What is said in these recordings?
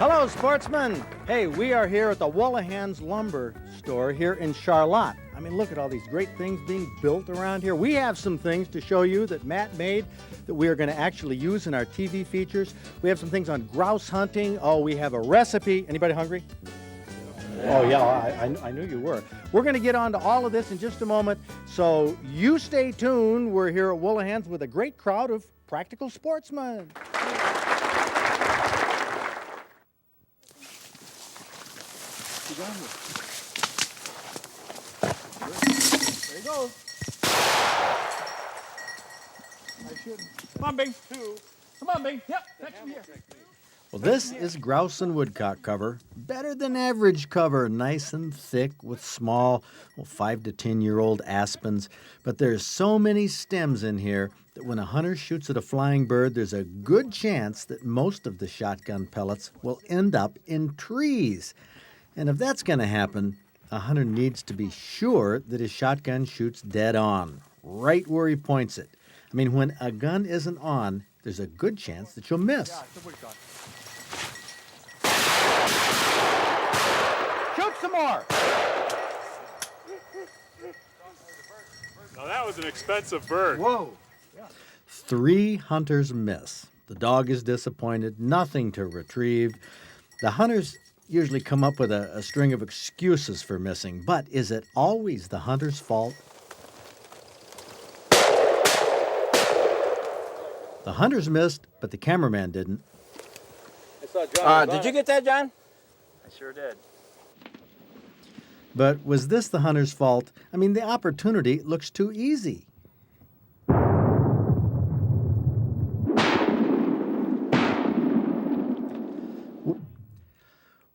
Hello, sportsmen. Hey, we are here at the Wolohan's Lumber Store here in Charlotte. I mean, look at all these great things being built around here. We have some things to show you that Matt made that we are going to actually use in our TV features. We have some things on grouse hunting. Oh, we have a recipe. Anybody hungry? Oh, yeah, I knew you were. We're going to get on to all of this in just a moment, so you stay tuned. We're here at Wolohan's with a great crowd of practical sportsmen. There you go. I shouldn't. Come on, Bing. Come on, Bing. Yep, section here. Well, this is grouse and woodcock cover. Better than average cover. Nice and thick with small, 5 to 10-year-old aspens. But there's so many stems in here that when a hunter shoots at a flying bird, there's a good chance that most of the shotgun pellets will end up in trees. And if that's going to happen, a hunter needs to be sure that his shotgun shoots dead on, right where he points it. I mean, when a gun isn't on, there's a good chance that you'll miss. Shoot some more! Now that was an expensive bird. Whoa! 3 hunters miss. The dog is disappointed, nothing to retrieve. The hunters usually come up with a string of excuses for missing, but is it always the hunter's fault? The hunters missed, but the cameraman didn't. Did you get that, John? I sure did. But was this the hunter's fault? I mean, the opportunity looks too easy.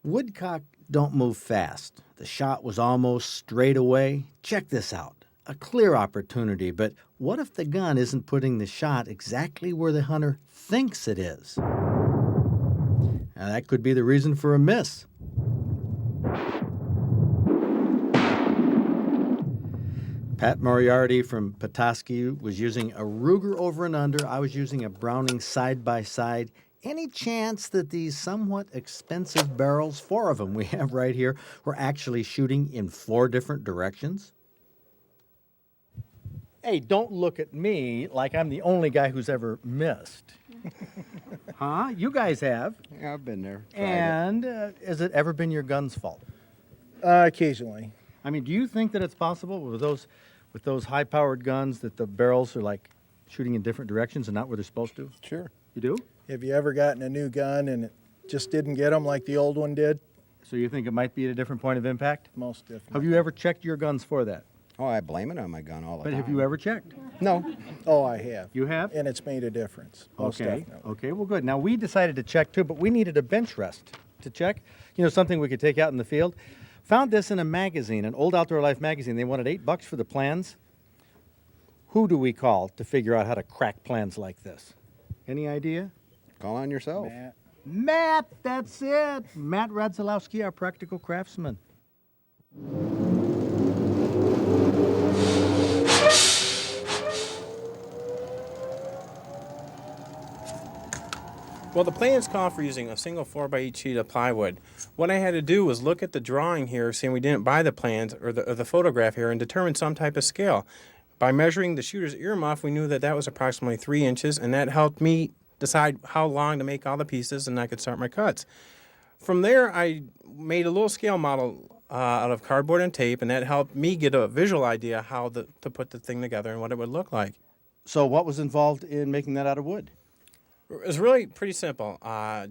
Woodcock don't move fast. The shot was almost straight away. Check this out. A clear opportunity, but what if the gun isn't putting the shot exactly where the hunter thinks it is? Now, that could be the reason for a miss. Pat Moriarty from Petoskey was using a Ruger over and under. I was using a Browning side-by-side. Any chance that these somewhat expensive barrels, 4 of them we have right here, were actually shooting in 4 different directions? Hey, don't look at me like I'm the only guy who's ever missed. Huh? You guys have. Yeah, I've been there. And has it ever been your gun's fault? Occasionally. I mean, do you think that it's possible with those high-powered guns that the barrels are like shooting in different directions and not where they're supposed to? Sure. You do? Have you ever gotten a new gun and it just didn't get them like the old one did? So you think it might be at a different point of impact? Most definitely. Have you ever checked your guns for that? Oh, I blame it on my gun all the time. But have you ever checked? No. Oh, I have. You have? And it's made a difference. Most Okay. definitely. Okay, well, good. Now, we decided to check, too, but we needed a bench rest to check. You know, something we could take out in the field. Found this in a magazine, an old Outdoor Life magazine. They wanted $8 for the plans. Who do we call to figure out how to crack plans like this? Any idea? Call on yourself. Matt, that's it. Matt Radzalowski, our practical craftsman. Well, the plans call for using a single 4x8 sheet of plywood. What I had to do was look at the drawing here, saying we didn't buy the plans or the photograph here, and determine some type of scale. By measuring the shooter's earmuff, we knew that that was approximately 3 inches, and that helped me decide how long to make all the pieces, and I could start my cuts. From there, I made a little scale model out of cardboard and tape, and that helped me get a visual idea how to put the thing together and what it would look like. So what was involved in making that out of wood? It was really pretty simple.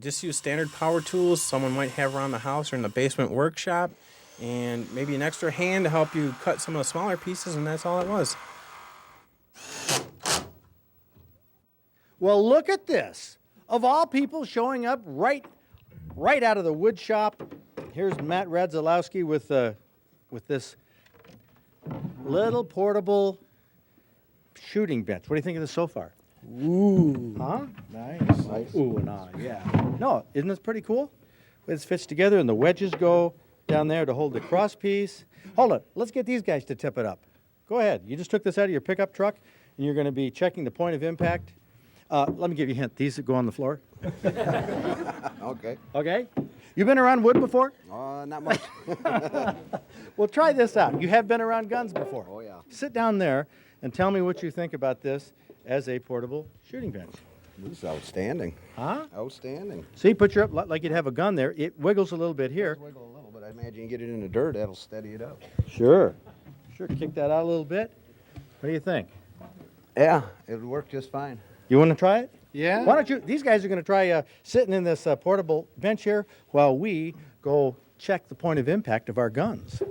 Just use standard power tools someone might have around the house or in the basement workshop, and maybe an extra hand to help you cut some of the smaller pieces, and that's all it was. Well, look at this. Of all people showing up right out of the wood shop, here's Matt Radzalowski with this little portable shooting bench. What do you think of this so far? Ooh. Huh? Nice. Ooh and ah, yeah. No, isn't this pretty cool? This fits together and the wedges go down there to hold the cross piece. Hold it. Let's get these guys to tip it up. Go ahead. You just took this out of your pickup truck and you're going to be checking the point of impact. Let me give you a hint. These go on the floor. Okay. Okay? You been around wood before? Not much. Well, try this out. You have been around guns before. Oh, yeah. Sit down there and tell me what you think about this as a portable shooting bench. This is outstanding. Huh? Outstanding. See, put your up like you'd have a gun there. It wiggles a little bit here. Wiggle a little, but I imagine you get it in the dirt, that'll steady it up. Sure. Sure, kick that out a little bit. What do you think? Yeah, it would work just fine. You want to try it? Yeah. Why don't you? These guys are going to try sitting in this portable bench here while we go check the point of impact of our guns.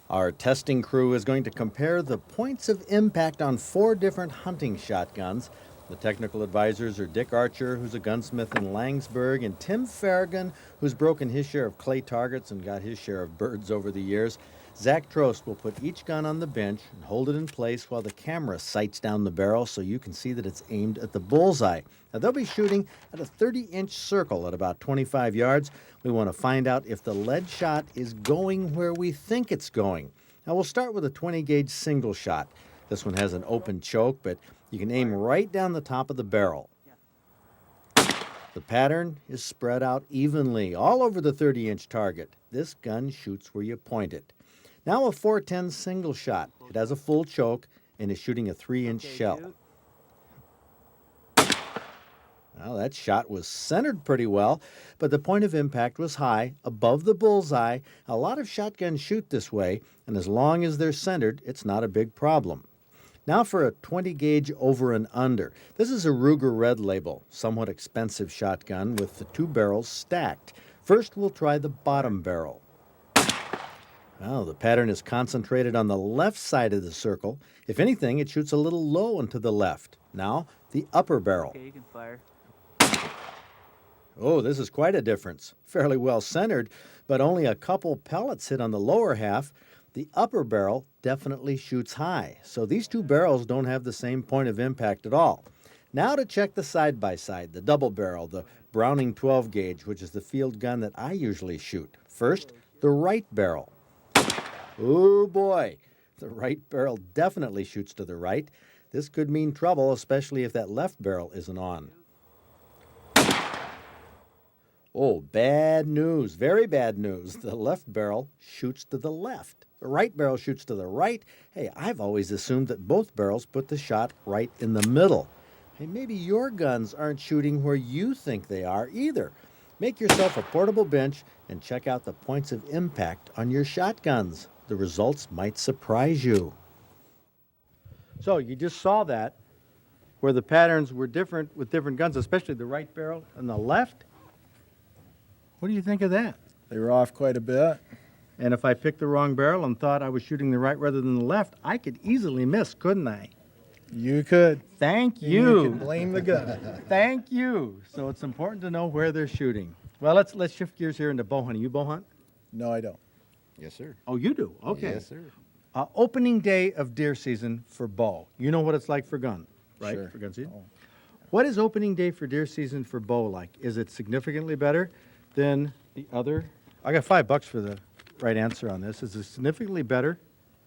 Our testing crew is going to compare the points of impact on 4 different hunting shotguns. The technical advisors are Dick Archer, who's a gunsmith in Langsburg, and Tim Farragon, who's broken his share of clay targets and got his share of birds over the years. Zach Trost will put each gun on the bench and hold it in place while the camera sights down the barrel so you can see that it's aimed at the bullseye. Now, they'll be shooting at a 30-inch circle at about 25 yards. We want to find out if the lead shot is going where we think it's going. Now, we'll start with a 20-gauge single shot. This one has an open choke, but you can aim right down the top of the barrel. The pattern is spread out evenly all over the 30-inch target. This gun shoots where you point it. Now a 410 single shot. It has a full choke and is shooting a 3-inch shell. Well, that shot was centered pretty well, but the point of impact was high, above the bullseye. A lot of shotguns shoot this way, and as long as they're centered, it's not a big problem. Now for a 20-gauge over and under. This is a Ruger Red Label, somewhat expensive shotgun with the 2 barrels stacked. First, we'll try the bottom barrel. Well, the pattern is concentrated on the left side of the circle. If anything, it shoots a little low and to the left. Now, the upper barrel. Okay, you can fire. Oh, this is quite a difference. Fairly well centered, but only a couple pellets hit on the lower half. The upper barrel definitely shoots high, so these 2 barrels don't have the same point of impact at all. Now to check the side-by-side, the double barrel, the Browning 12-gauge, which is the field gun that I usually shoot. First, the right barrel. Oh boy, the right barrel definitely shoots to the right. This could mean trouble, especially if that left barrel isn't on. Oh, bad news, very bad news. The left barrel shoots to the left. The right barrel shoots to the right. Hey, I've always assumed that both barrels put the shot right in the middle. Hey, maybe your guns aren't shooting where you think they are either. Make yourself a portable bench and check out the points of impact on your shotguns. The results might surprise you. So you just saw that, where the patterns were different with different guns, especially the right barrel and the left. What do you think of that? They were off quite a bit. And if I picked the wrong barrel and thought I was shooting the right rather than the left, I could easily miss, couldn't I? You could. Thank You you. can blame the gun. Thank you. So it's important to know where they're shooting. Well, let's shift gears here into bow hunting. You bow hunt? No, I don't. Yes, sir. Oh, you do? Okay. Yes, sir. Opening day of deer season for bow. You know what it's like for gun, right? Sure. For gun season. Oh. What is opening day for deer season for bow like? Is it significantly better than the other? I got $5 for the right answer on this. Is it significantly better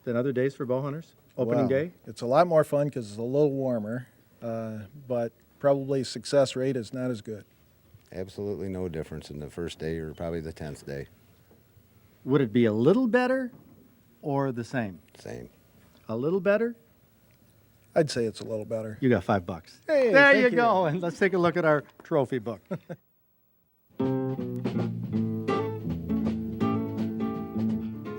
than other days for bow hunters? Opening Well, day? It's a lot more fun because it's a little warmer, but probably success rate is not as good. Absolutely no difference in the first day or probably the 10th day. Would it be a little better or the same? Same. A little better? I'd say it's a little better. You got $5. Hey, there thank you you. go. And let's take a look at our trophy book.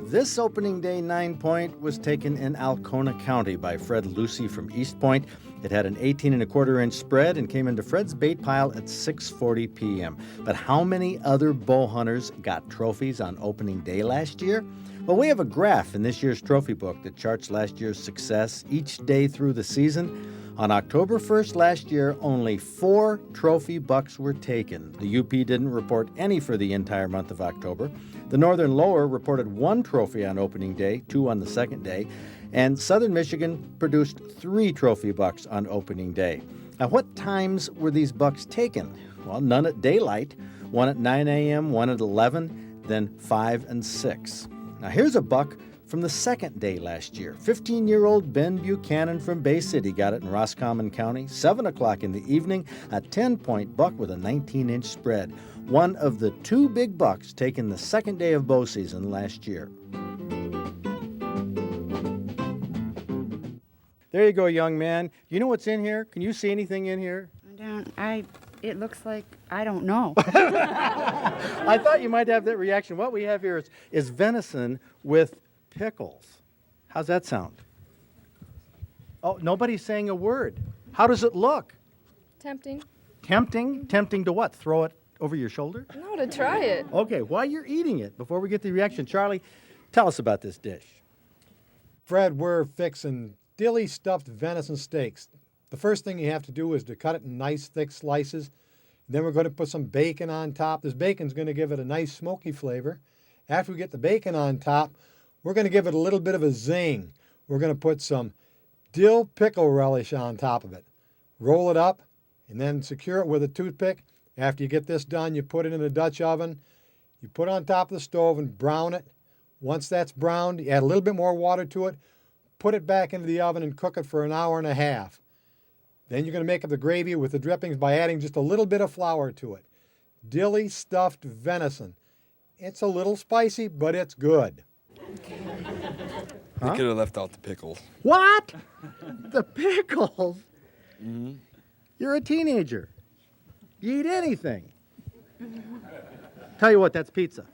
This opening day 9-point was taken in Alcona County by Fred Lucy from East Point. It had an 18¼ inch spread and came into Fred's bait pile at 6:40 p.m. But how many other bow hunters got trophies on opening day last year? Well, we have a graph in this year's trophy book that charts last year's success each day through the season. On October 1st last year, only 4 trophy bucks were taken. The UP didn't report any for the entire month of October. The Northern Lower reported 1 trophy on opening day, 2 on the second day, and Southern Michigan produced 3 trophy bucks on opening day. Now, what times were these bucks taken? Well, none at daylight, 1 at 9 a.m., 1 at 11, then 5 and 6. Now, here's a buck from the second day last year. 15-year-old Ben Buchanan from Bay City got it in Roscommon County, 7 o'clock in the evening, a 10-point buck with a 19-inch spread. One of the 2 big bucks taken the second day of bow season last year. There you go, young man. You know what's in here? Can you see anything in here? It looks like, I don't know. I thought you might have that reaction. What we have here is venison with pickles. How's that sound? Oh, nobody's saying a word. How does it look? Tempting. Tempting? Tempting to what? Throw it over your shoulder? No, to try it. Okay, while you're eating it, before we get the reaction, Charlie, tell us about this dish. Fred, we're fixing Dilly stuffed venison steaks. The first thing you have to do is to cut it in nice thick slices. Then we're going to put some bacon on top. This bacon's going to give it a nice smoky flavor. After we get the bacon on top, we're going to give it a little bit of a zing. We're going to put some dill pickle relish on top of it. Roll it up and then secure it with a toothpick. After you get this done, you put it in a Dutch oven. You put it on top of the stove and brown it. Once that's browned, you add a little bit more water to it. Put it back into the oven and cook it for an hour and a half. Then you're going to make up the gravy with the drippings by adding just a little bit of flour to it. Dilly stuffed venison. It's a little spicy, but it's good. They could have left out the pickles. What? The pickles? Mm-hmm. You're a teenager. You eat anything. Tell you what, that's pizza.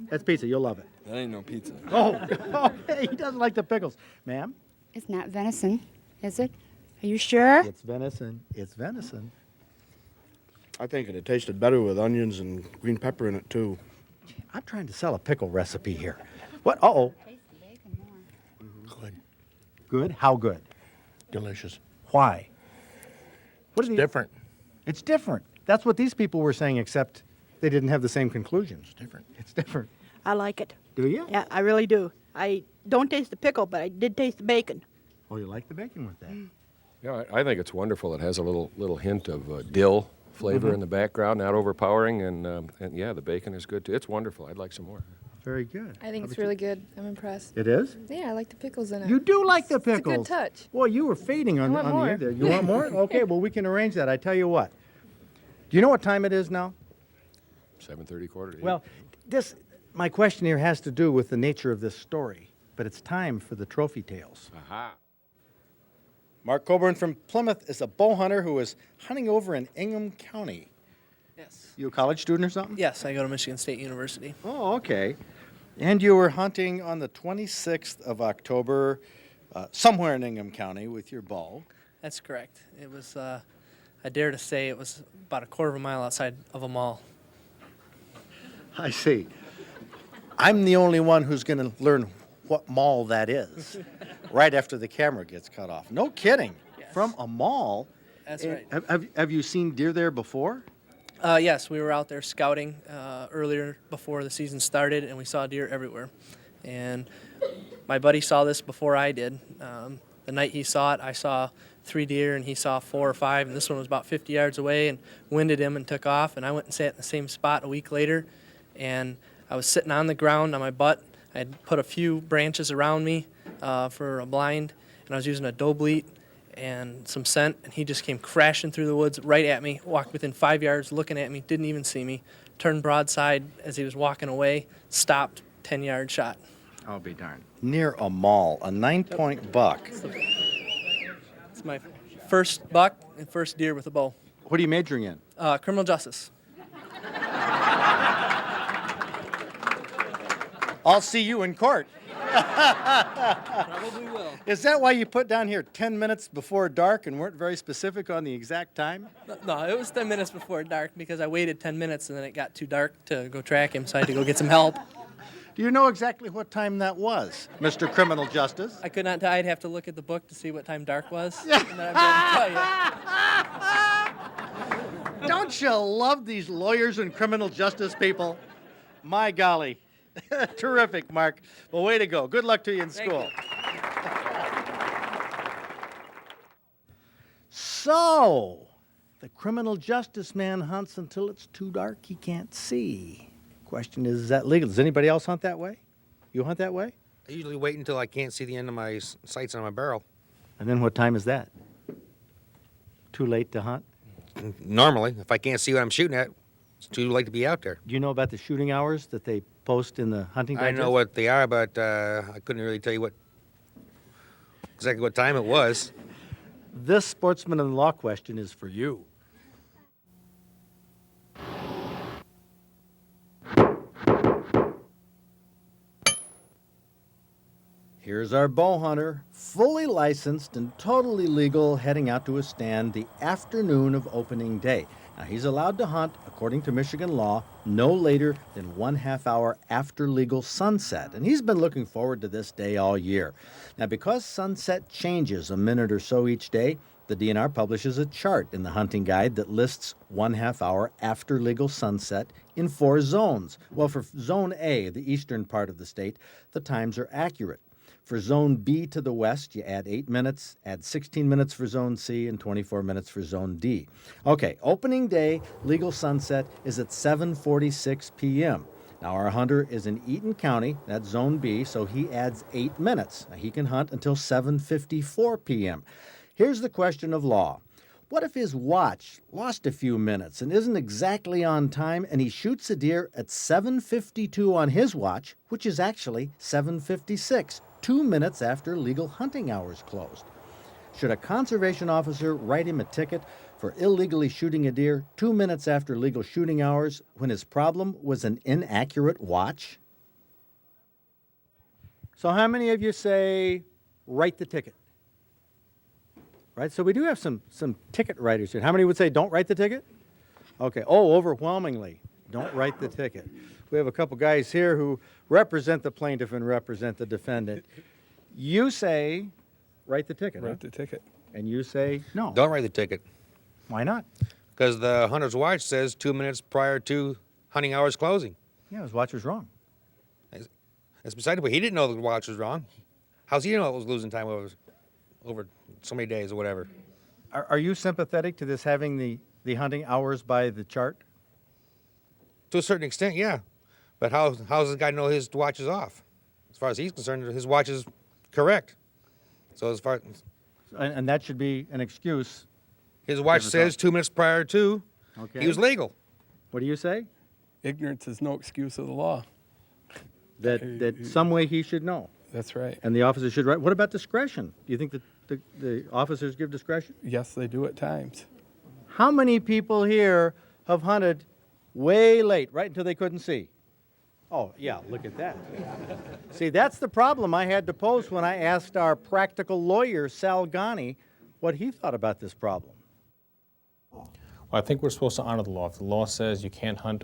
That's pizza. You'll love it. That ain't no pizza. Oh, he doesn't like the pickles. Ma'am? It's not venison, is it? Are you sure? It's venison. It's venison. I think it tasted better with onions and green pepper in it, too. I'm trying to sell a pickle recipe here. What? Uh-oh. Good. Good? How good? Delicious. Why? What It's different. It's different. That's what these people were saying, except they didn't have the same conclusions. It's different. It's different. I like it. Do you? Yeah, I really do. I don't taste the pickle, but I did taste the bacon. Oh, you like the bacon with that? Yeah, I think it's wonderful. It has a little hint of dill flavor in the background, not overpowering, and yeah, the bacon is good too. It's wonderful. I'd like some more. Very good. I think it's really good. I'm impressed. It is? Yeah, I like the pickles in it. You do like the pickles. It's a good touch. Well, you were fading on, want on more. the end there. You want more? Okay, well, we can arrange that. I tell you what. Do you know what time it is now? 7:30, quarter to 8. Well, my question here has to do with the nature of this story, but it's time for the trophy tales. Aha. Mark Coburn from Plymouth is a bow hunter who is hunting over in Ingham County. Yes. You a college student or something? Yes, I go to Michigan State University. Oh, okay. And you were hunting on the 26th of October, somewhere in Ingham County with your bow. That's correct. It was, I dare to say, it was about a quarter of a mile outside of a mall. I see. I'm the only one who's going to learn what mall that is right after the camera gets cut off. No kidding. Yes. From a mall. That's right. Have you seen deer there before? Yes, we were out there scouting earlier before the season started, and we saw deer everywhere. And my buddy saw this before I did. The night he saw it, I saw 3 deer, and he saw 4 or 5, and this one was about 50 yards away, and winded him and took off. And I went and sat in the same spot a week later, and I was sitting on the ground on my butt. I had put a few branches around me for a blind, and I was using a doe bleat and some scent, and he just came crashing through the woods right at me, walked within 5 yards, looking at me, didn't even see me, turned broadside as he was walking away, stopped, 10-yard shot. I'll be darned. Near a mall, a 9-point buck. It's my first buck and first deer with a bow. What are you majoring in? Criminal justice. I'll see you in court. Probably will. Is that why you put down here 10 minutes before dark and weren't very specific on the exact time? No, it was 10 minutes before dark because I waited 10 minutes and then it got too dark to go track him, so I had to go get some help. Do you know exactly what time that was, Mr. Criminal Justice? I could not tell. I'd have to look at the book to see what time dark was, and then I'd be able to tell you. Don't you love these lawyers and criminal justice people? My golly. Terrific, Mark. Well, way to go. Good luck to you in school. So, the criminal justice man hunts until it's too dark he can't see. Question is that legal? Does anybody else hunt that way? You hunt that way? I usually wait until I can't see the end of my sights on my barrel. And then what time is that? Too late to hunt? Normally, if I can't see what I'm shooting at, it's too late to be out there. Do you know about the shooting hours that they post in the hunting I digest? know what they are, but I couldn't really tell you exactly what time it was. This sportsman in the law question is for you. Here's our bow hunter, fully licensed and totally legal, heading out to a stand the afternoon of opening day. Now, he's allowed to hunt, according to Michigan law, no later than 1/2 hour after legal sunset. And he's been looking forward to this day all year. Now, because sunset changes a minute or so each day, the DNR publishes a chart in the hunting guide that lists 1/2 hour after legal sunset in 4 zones. Well, for Zone A, the eastern part of the state, the times are accurate. For Zone B to the west, you add 8 minutes, add 16 minutes for Zone C, and 24 minutes for Zone D. Okay, opening day, legal sunset is at 7:46 p.m. Now, our hunter is in Eaton County, that's Zone B, so he adds 8 minutes. Now, he can hunt until 7:54 p.m. Here's the question of law. What if his watch lost a few minutes and isn't exactly on time, and he shoots a deer at 7:52 on his watch, which is actually 7:56, 2 minutes after legal hunting hours closed? Should a conservation officer write him a ticket for illegally shooting a deer 2 minutes after legal shooting hours when his problem was an inaccurate watch? So how many of you say, write the ticket? Right, so we do have some ticket writers here. How many would say don't write the ticket? Okay, overwhelmingly, don't write the ticket. We have a couple guys here who represent the plaintiff and represent the defendant. You say write the ticket, Write the ticket. And you say no. Don't write the ticket. Why not? Because the hunter's watch says 2 minutes prior to hunting hours closing. Yeah, his watch was wrong. That's beside the point. He didn't know the watch was wrong. How's he know it was losing time over so many days or whatever? Are you sympathetic to this having the hunting hours by the chart? To a certain extent, yeah. But how does the guy know his watch is off? As far as he's concerned, his watch is correct. So as far And that should be an excuse. his watch says 2 minutes prior to, Okay. he was legal. What do you say? Ignorance is no excuse of the law. That some way he should know. That's right. And the officer should write. What about discretion? Do you think that the officers give discretion? Yes, they do at times. How many people here have hunted way late, right until they couldn't see? Oh, yeah, look at that. See, that's the problem I had to pose when I asked our practical lawyer, Sal Ghani, what he thought about this problem. Well, I think we're supposed to honor the law. If the law says you can't hunt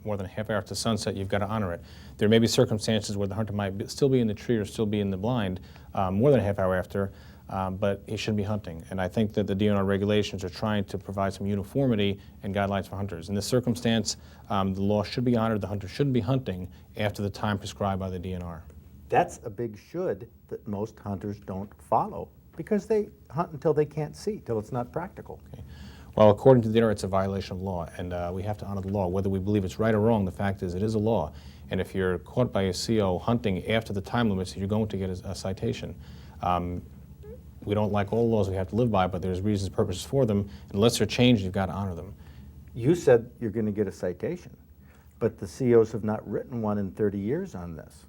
more than a half hour after sunset, you've got to honor it. There may be circumstances where the hunter might still be in the tree or still be in the blind more than a half hour after, but he shouldn't be hunting. And I think that the DNR regulations are trying to provide some uniformity and guidelines for hunters. In this circumstance, the law should be honored. The hunter shouldn't be hunting after the time prescribed by the DNR. That's a big should that most hunters don't follow because they hunt until they can't see, till it's not practical. Okay. Well, according to the DNR, it's a violation of law, and we have to honor the law. Whether we believe it's right or wrong, the fact is it is a law. And if you're caught by a CO hunting after the time limits, you're going to get a citation. We don't like all laws we have to live by, but there's reasons, purposes for them. Unless they're changed, you've got to honor them. You said you're going to get a citation, but the COs have not written one in 30 years on this.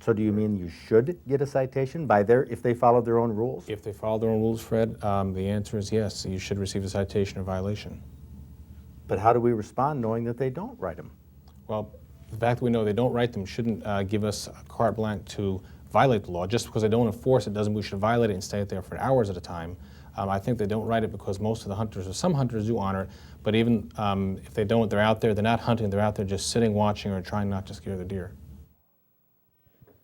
So do you mean you should get a citation if they follow their own rules? If they follow their own rules, Fred, the answer is yes. You should receive a citation or violation. But how do we respond knowing that they don't write them? Well, the fact that we know they don't write them shouldn't give us a carte blanche to violate the law. Just because they don't enforce it doesn't mean we should violate it and stay there for hours at a time. I think they don't write it because most of the hunters, or some hunters do honor it, but even if they don't, they're out there, they're not hunting, they're out there just sitting, watching, or trying not to scare the deer.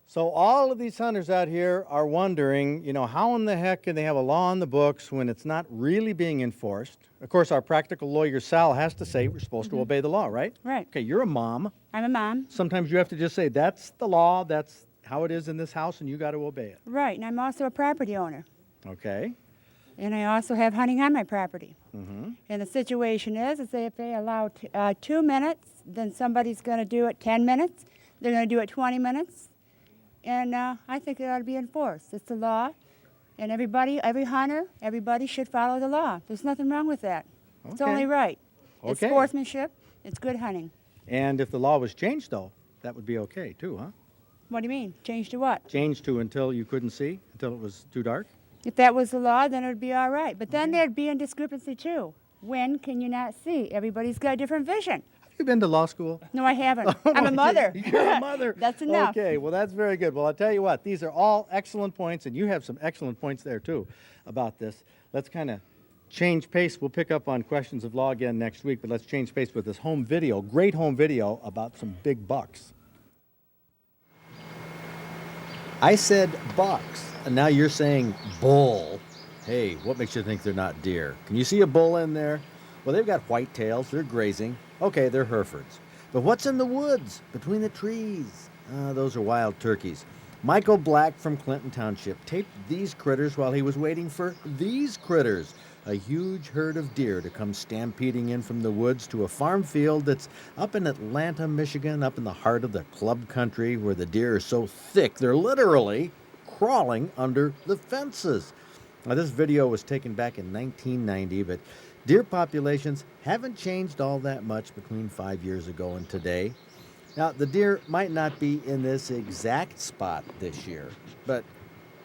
So all of these hunters out here are wondering, how in the heck can they have a law on the books when it's not really being enforced? Of course, our practical lawyer, Sal, has to say we're supposed to obey the law, right? Right. Okay, you're a mom. I'm a mom. Sometimes you have to just say, that's the law, that's how it is in this house, and you got to obey it. Right, and I'm also a property owner. Okay. And I also have hunting on my property. Mm-hmm. And the situation is if they allow 2 minutes, then somebody's going to do it 10 minutes. They're going to do it 20 minutes. and I think it ought to be enforced. It's the law, and every hunter, everybody should follow the law. There's nothing wrong with that. It's Okay. only right. It's Okay. sportsmanship. It's good hunting. And if the law was changed, though, that would be okay, too, huh? What do you mean? Change to what? Changed to until you couldn't see, until it was too dark? If that was the law, then it would be all right. But then there'd be a discrepancy, too. When can you not see? Everybody's got different vision. Have you been to law school? No, I haven't. I'm a mother. You're a mother. That's enough. Okay, well, that's very good. Well, I'll tell you what, these are all excellent points, and you have some excellent points there, too, about this. Let's kind of change pace. We'll pick up on questions of law again next week, but let's change pace with this home video, great home video about some big bucks. I said bucks, and now you're saying bull. Hey, what makes you think they're not deer? Can you see a bull in there? Well, they've got white tails. They're grazing. Okay, they're Herefords. But what's in the woods, between the trees? Those are wild turkeys. Michael Black from Clinton Township taped these critters while he was waiting for these critters. A huge herd of deer to come stampeding in from the woods to a farm field that's up in Atlanta, Michigan, up in the heart of the club country where the deer are so thick they're literally crawling under the fences. Now, this video was taken back in 1990, but deer populations haven't changed all that much between 5 years ago and today. Now, the deer might not be in this exact spot this year, but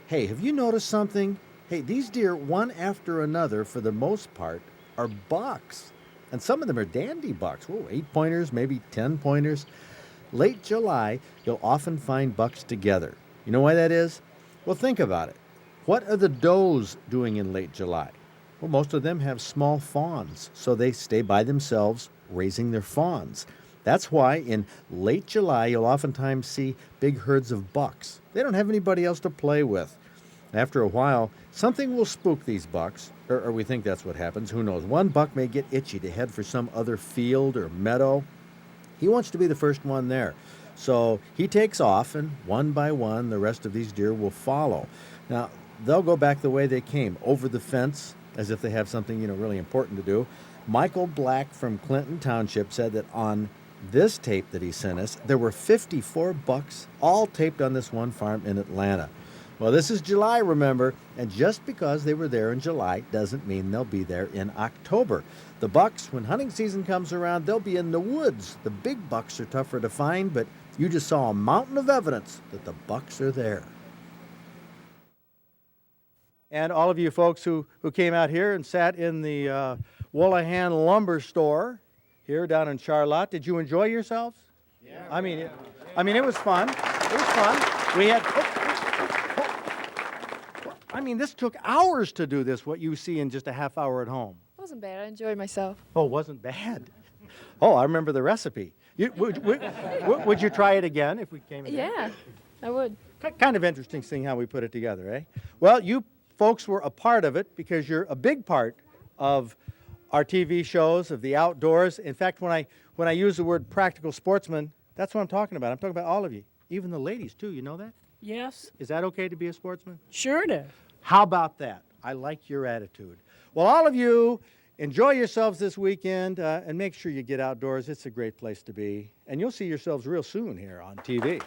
hey, have you noticed something? Hey, these deer, one after another, for the most part, are bucks. And some of them are dandy bucks. Whoa, 8-pointers, maybe 10-pointers. Late July, you'll often find bucks together. You know why that is? Well, think about it. What are the does doing in late July? Well, most of them have small fawns, so they stay by themselves raising their fawns. That's why in late July, you'll oftentimes see big herds of bucks. They don't have anybody else to play with. After a while, something will spook these bucks, or we think that's what happens. Who knows? One buck may get itchy to head for some other field or meadow. He wants to be the first one there. So he takes off, and one by one, the rest of these deer will follow. Now, they'll go back the way they came, over the fence, as if they have something, really important to do. Michael Black from Clinton Township said that on this tape that he sent us, there were 54 bucks, all taped on this one farm in Atlanta. Well, this is July, remember, and just because they were there in July doesn't mean they'll be there in October. The bucks, when hunting season comes around, they'll be in the woods. The big bucks are tougher to find, but you just saw a mountain of evidence that the bucks are there. And all of you folks who came out here and sat in the Wolohan lumber store here down in Charlotte, did you enjoy yourselves? Yeah. I mean, it was fun. It was fun. We had... this took hours to do this, what you see in just a half hour at home. It wasn't bad. I enjoyed myself. Oh, it wasn't bad. Oh, I remember the recipe. Would you try it again if we came again? Yeah, I would. Kind of interesting seeing how we put it together, eh? Well, you folks were a part of it because you're a big part of our TV shows, of the outdoors. In fact, when I use the word practical sportsman, that's what I'm talking about. I'm talking about all of you, even the ladies too. You know that? Yes. Is that okay to be a sportsman? Sure it is. How about that? I like your attitude. Well, all of you, enjoy yourselves this weekend and make sure you get outdoors. It's a great place to be. And you'll see yourselves real soon here on TV.